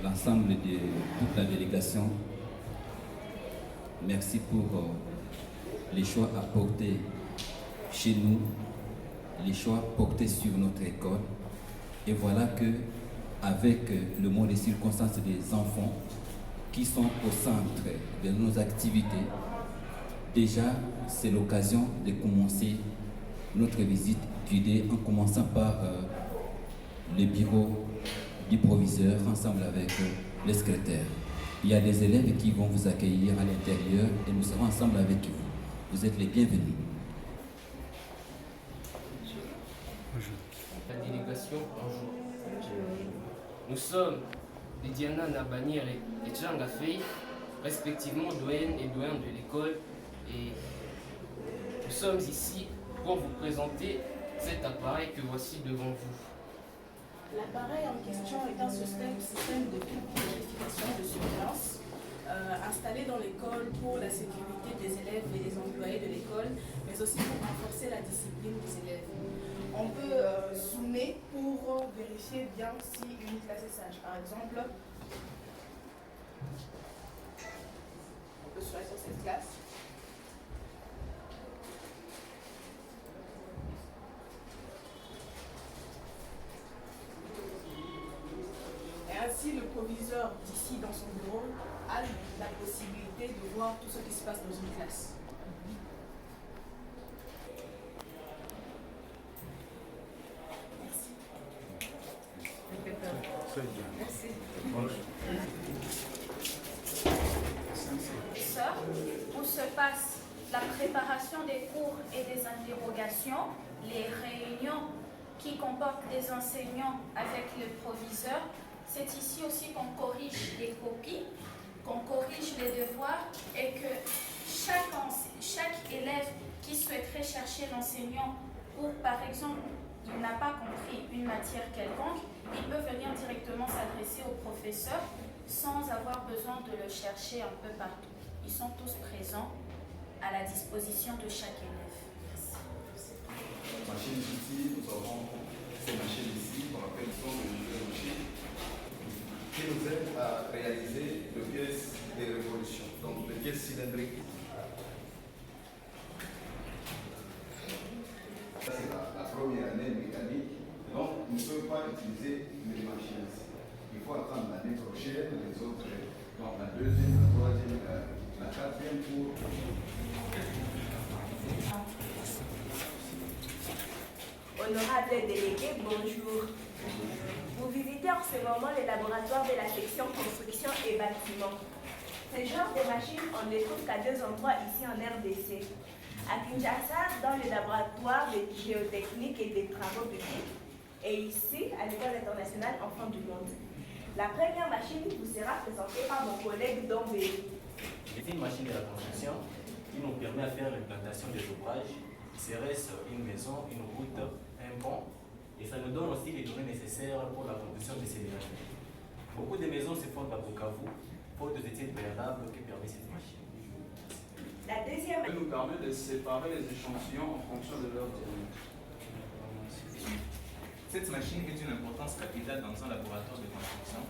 l'ensemble de toute la délégation. Merci pour les choix apportés chez nous, les choix portés sur notre école. Et voilà que, avec le mot des circonstances des enfants qui sont au centre de nos activités, déjà c'est l'occasion de commencer notre visite guidée en commençant par le bureau du proviseur ensemble avec les secrétaires. Il y a des élèves qui vont vous accueillir à l'intérieur et nous serons ensemble avec vous. Vous êtes les bienvenus. La délégation, bonjour. Nous sommes Diana Nabanir et Tchanga Fei, respectivement doyennes et doyens de l'école, et nous sommes ici pour vous présenter cet appareil que voici devant vous. L'appareil en question est un système de vérification de surveillance installé dans l'école pour la sécurité des élèves et des employés de l'école, mais aussi pour renforcer la discipline des élèves. On peut zoomer pour vérifier bien si une classe est sage. Par exemple, on peut choisir cette classe. Et ainsi, le proviseur d'ici dans son bureau a la possibilité de voir tout ce qui se passe dans une classe. Merci. Ça, où se passe la préparation des cours et des interrogations, les réunions qui comportent des enseignants avec le proviseur. C'est ici aussi qu'on corrige les copies, qu'on corrige les devoirs et que chaque élève qui souhaiterait chercher l'enseignant ou par exemple il n'a pas compris une matière quelconque, il peut venir directement s'adresser au professeur sans avoir besoin de le chercher un peu partout. Ils sont tous présents à la disposition de chaque élève. Machines ici, nous avons ces machines ici qu'on appelle les machines qui nous aident à réaliser les pièces de révolution, donc les pièces cylindriques. Ça, c'est la première année mécanique, donc on ne peut pas utiliser les machines ici. Il faut attendre l'année prochaine, les autres, donc la deuxième, la troisième, la quatrième pour. Honorables délégués, bonjour. Vous visitez en ce moment le laboratoire de la section construction et bâtiment. Ce genre de machines, on ne les trouve qu'à 2 endroits ici en RDC. À Kinshasa, dans le laboratoire de géotechnique et des travaux publics, et ici, à l'École internationale Enfants du Monde. La première machine vous sera présentée par mon collègue Dombé. C'est une machine de la construction qui nous permet de faire l'implantation des ouvrages. Serait-ce une maison, une route, un pont, et ça nous donne aussi les données nécessaires pour la construction de ces biens. Beaucoup de maisons se font à Bukavu, faute des études préalables qui permettent cette machine. La deuxième Elle nous permet de séparer les échantillons en fonction de leur diamètre. Cette machine est d'une importance capitale dans un laboratoire de construction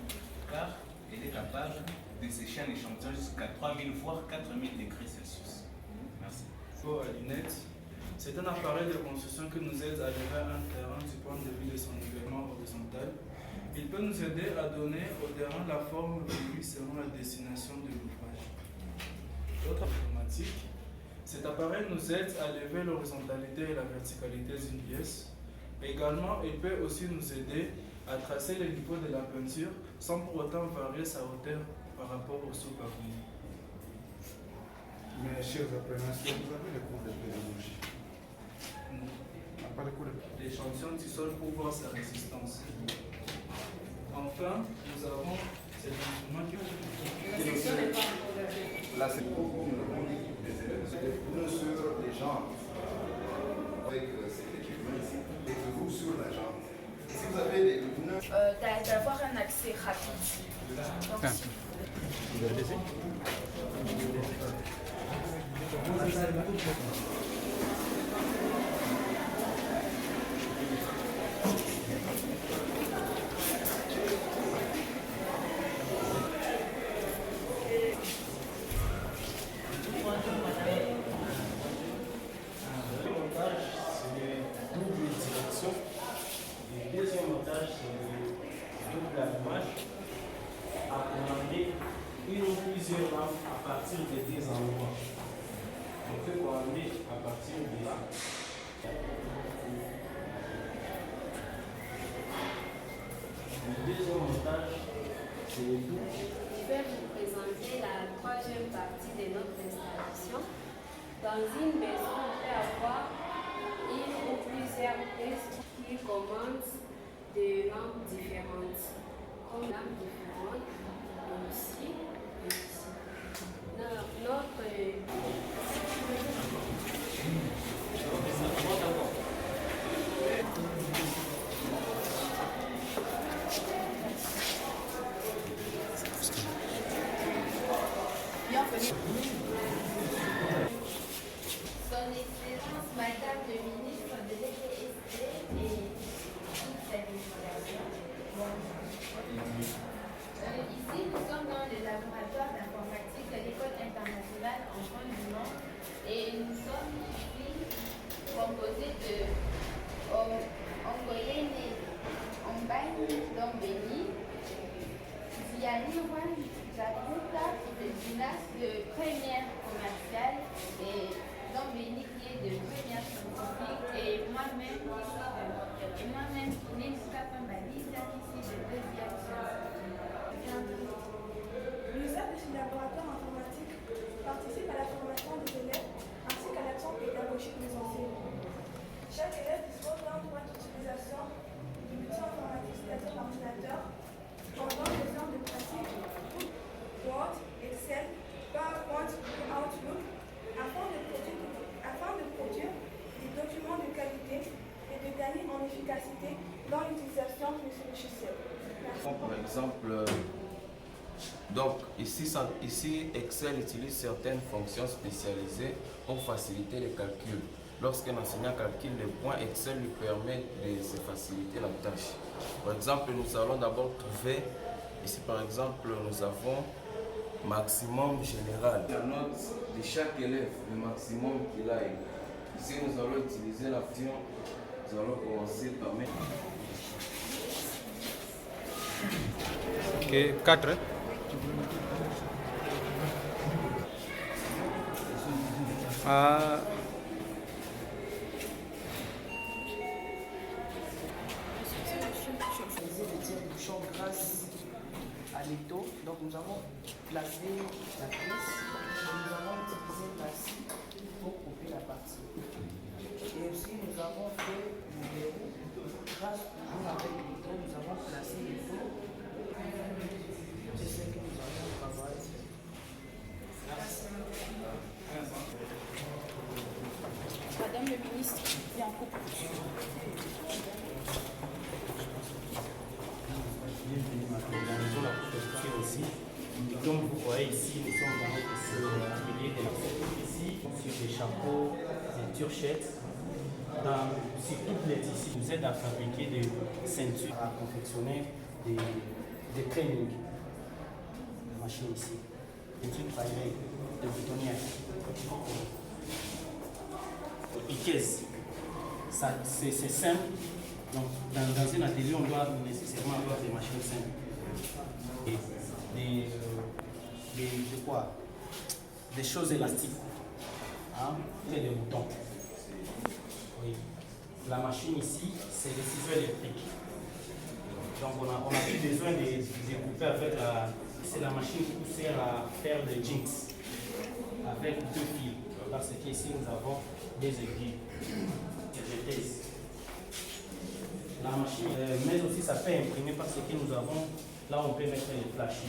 car elle est capable de sécher un échantillon jusqu'à 3000 voire 4000 degrés Celsius. Merci. Pour la lunette, c'est un appareil de construction qui nous aide à lever un terrain du point de vue de son nivellement horizontal. Il peut nous aider à donner au terrain la forme voulue selon la destination de l'ouvrage. Autre automatique, cet appareil nous aide à lever l'horizontalité et la verticalité d'une pièce. Également, il peut aussi nous aider à tracer le niveau de la peinture sans pour autant varier sa hauteur par rapport au sous-pavillon. Mes chers apprenants, est-ce que vous avez le cours de pédagogie? L'échantillon du sol pour voir sa résistance. Enfin, nous avons cet instrument qui Là, c'est beaucoup des élèves sur les jambes avec cet équipement ici, et vous sur la jambe. Si vous avez des pneus, D'avoir un accès rapide. Donc, d'allumage à commander une ou plusieurs lampes à partir de des endroits. On peut commander à partir de là. Le deuxième montage, c'est le tout. Je vais vous présenter la troisième partie de notre installation. Dans une maison, on peut avoir une ou plusieurs pièces qui commandent des lampes différentes. Comme lampes différentes, ici et ici. Son Excellence, Madame le ministre de l'EPST et toute sa délégation. Ici, nous sommes dans le laboratoire d'informatique de l'École internationale en France du Nord et nous sommes ici composés de Ongolene Ombani Dombeni, Zianiwan Jakuta de Dinas de première commerciale et Dombeni qui est de première scientifique et moi-même Neska Pambaliza ici de deuxième scientifique. L'usage de ce laboratoire informatique participe à la formation des élèves ainsi qu'à l'action pédagogique des enseignants. Chaque élève dispose d'un point d'utilisation du outil informatique, c'est-à-dire l'ordinateur, pendant les heures de pratique Word, Excel, PowerPoint ou Outlook, afin de produire des documents de qualité et de gagner en efficacité dans l'utilisation de ce logiciel. Par exemple, donc ici, Excel utilise certaines fonctions spécialisées pour faciliter les calculs. Lorsqu'un enseignant calcule les points, Excel lui permet de se faciliter la tâche. Par exemple, nous allons d'abord trouver, ici par exemple, nous avons maximum général. La note de chaque élève, le maximum qu'il a. Ici, nous allons utiliser la fonction. Nous allons commencer par mettre. Ok, 4. Grâce à l'étau, donc nous avons placé la pièce et nous avons utilisé la scie pour couper la partie. Et aussi nous avons fait le verrou. Grâce toujours avec l'étau, nous avons placé l'étau. C'est ce que nous avons travaillé. Madame le ministre, il y a un couple. Organisons la préfecture aussi. Comme vous voyez ici, nous sommes dans notre atelier de la préfecture ici, sur des chapeaux, des turchettes, sur toutes les tissus. Nous aident à fabriquer des ceintures, à confectionner des trainings. La machine ici, des trucs pareils, des boutonnières. Piqueuses. C'est simple. Donc, dans un atelier, on doit nécessairement avoir des machines simples. Des choses élastiques. Hein, et des boutons. Oui. La machine ici, c'est des ciseaux électriques. Donc, on a plus besoin de découper avec la. C'est la machine qui sert à faire des jeans avec 2 fils. Parce qu'ici, nous avons des aiguilles. La machine, mais aussi ça peut imprimer parce que nous avons, là on peut mettre les flashs.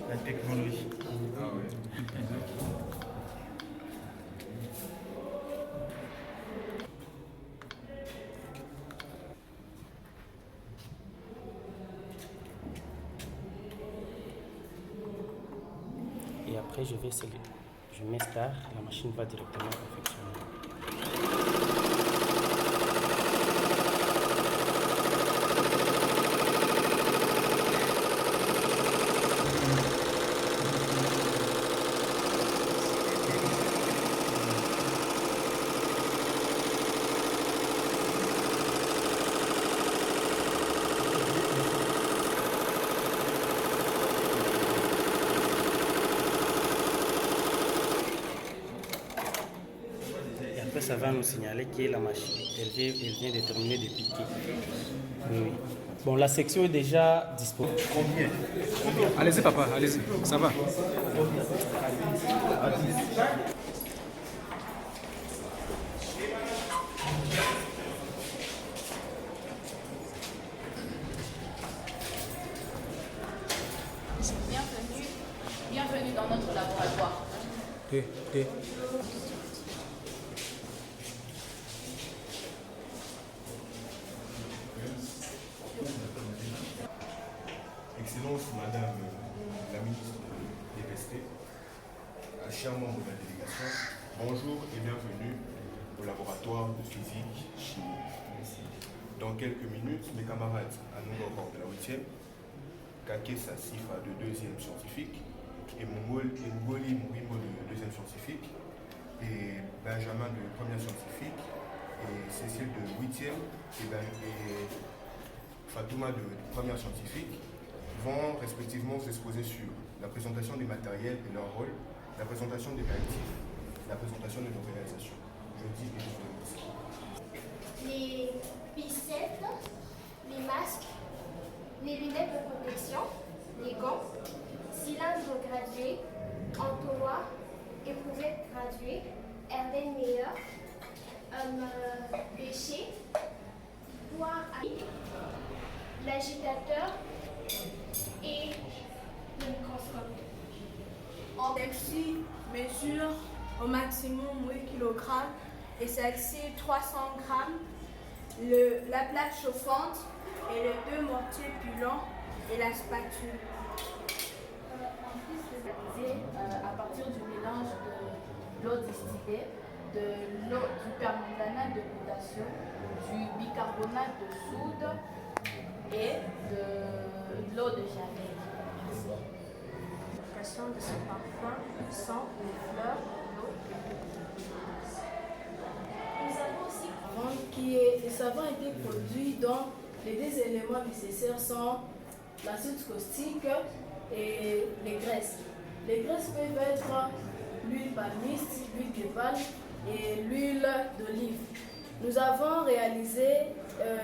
La technologie. Et après je mets star, la machine va directement confectionner. ça va nous signaler que la machine, elle vient de terminer de piquer. Oui. Bon, la section est déjà disponible. Combien? Allez-y papa, allez-y, ça va. Bienvenue dans notre laboratoire. Excellence, Madame la ministre des PST, chers membres de la délégation, bonjour et bienvenue au laboratoire de physique chimie. Dans quelques minutes, mes camarades Anouga de la 8e, Kakesa Sifa de 2e scientifique, et Mongoli Mourimo de 2e scientifique, et Benjamin de 1er scientifique, et Cécile de 8e, et Fatouma de 1er scientifique, vont respectivement s'exposer sur la présentation des matériels et leur rôle, la présentation des réactifs, la présentation de nos réalisations. Je dis et je remercie. Les pincettes, les masques, les lunettes de protection, les gants, cylindres gradués, entonnoirs, éprouvettes graduées, Erlenmeyer, pêcher, poire à l'agitateur et le microscope. Celle-ci mesure au maximum 8 kg et celle-ci 300 g, la plaque chauffante et les deux mortiers pilants et la spatule. À partir du mélange de l'eau distillée, de l'eau du permanganate de potassium, du bicarbonate de soude et de l'eau de Javel. Fabrication de ce parfum sans les fleurs, l'eau. Nous avons aussi le savon a été produit dont les deux éléments nécessaires sont l'acide caustique et les graisses. Les graisses peuvent être l'huile palmiste, l'huile de palme et l'huile d'olive. Nous avons réalisé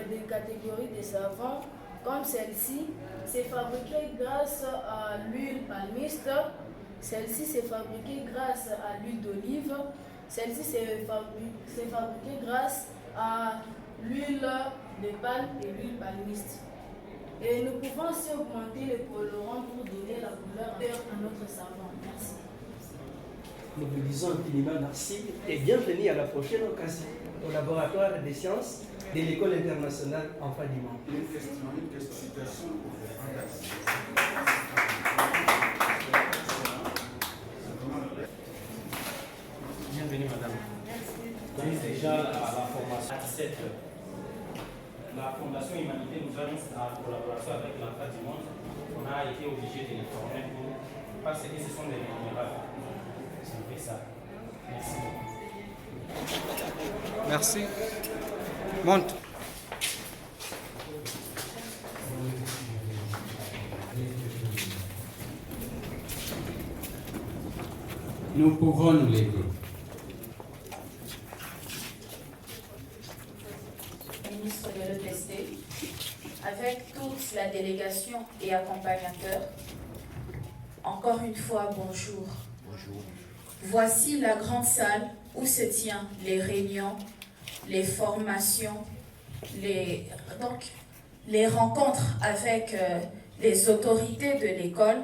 des catégories de savons comme celle-ci. C'est fabriqué grâce à l'huile palmiste. Celle-ci, c'est fabriqué grâce à l'huile d'olive. Celle-ci, c'est fabriqué grâce à l'huile de palme et l'huile palmiste. Et nous pouvons aussi augmenter le colorant pour donner la couleur à notre savon. Merci. Nous vous disons infiniment merci et bienvenue à la prochaine occasion au laboratoire des sciences de l'École internationale Enfants du Monde. Une citation. Bienvenue madame. Donc déjà la formation à 17 heures. La Fondation Humanité nous a mis en collaboration avec l'Enfant du Monde. On a été obligé de les former parce que ce sont des vulnérables. C'est ça. Merci. Merci. Monte. Nous pouvons nous lever. Ministre de l'EPST, avec toute la délégation et accompagnateurs, encore une fois, bonjour. Bonjour. Voici la grande salle où se tiennent les réunions, les formations, les rencontres avec les autorités de l'école,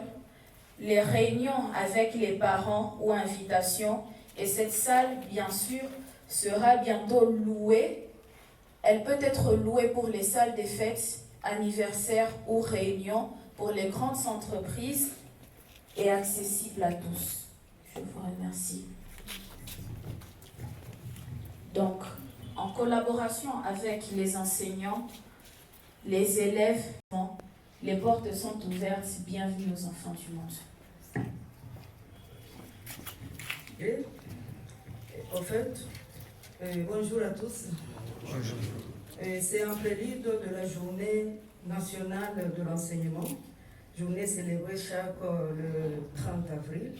les réunions avec les parents ou invitations. Et cette salle, bien sûr, sera bientôt louée. Elle peut être louée pour les salles des fêtes, anniversaires ou réunions pour les grandes entreprises et accessible à tous. Je vous remercie. Donc, en collaboration avec les enseignants, les élèves, les portes sont ouvertes. Bienvenue aux enfants du monde. Et, en fait, bonjour à tous. Bonjour. C'est un prélude de la journée nationale de l'enseignement, journée célébrée chaque le 30 avril,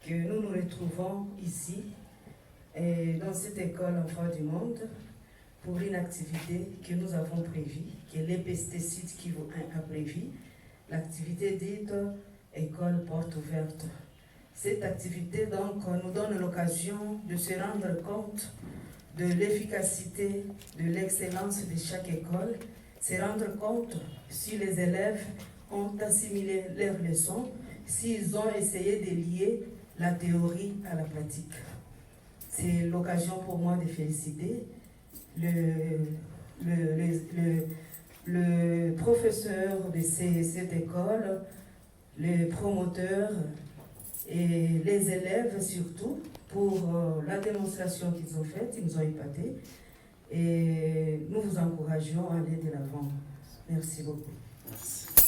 que nous nous retrouvons ici Et dans cette école Enfants du Monde, pour une activité que nous avons prévue, que les pesticides qui a prévu, l'activité dite École Porte Ouverte. Cette activité donc nous donne l'occasion de se rendre compte de l'efficacité, de l'excellence de chaque école, se rendre compte si les élèves ont assimilé leurs leçons, s'ils ont essayé de lier la théorie à la pratique. C'est l'occasion pour moi de féliciter le professeur de cette école, les promoteurs et les élèves surtout pour la démonstration qu'ils ont faite, ils nous ont épatés et nous vous encourageons à aller de l'avant. Merci beaucoup. Merci.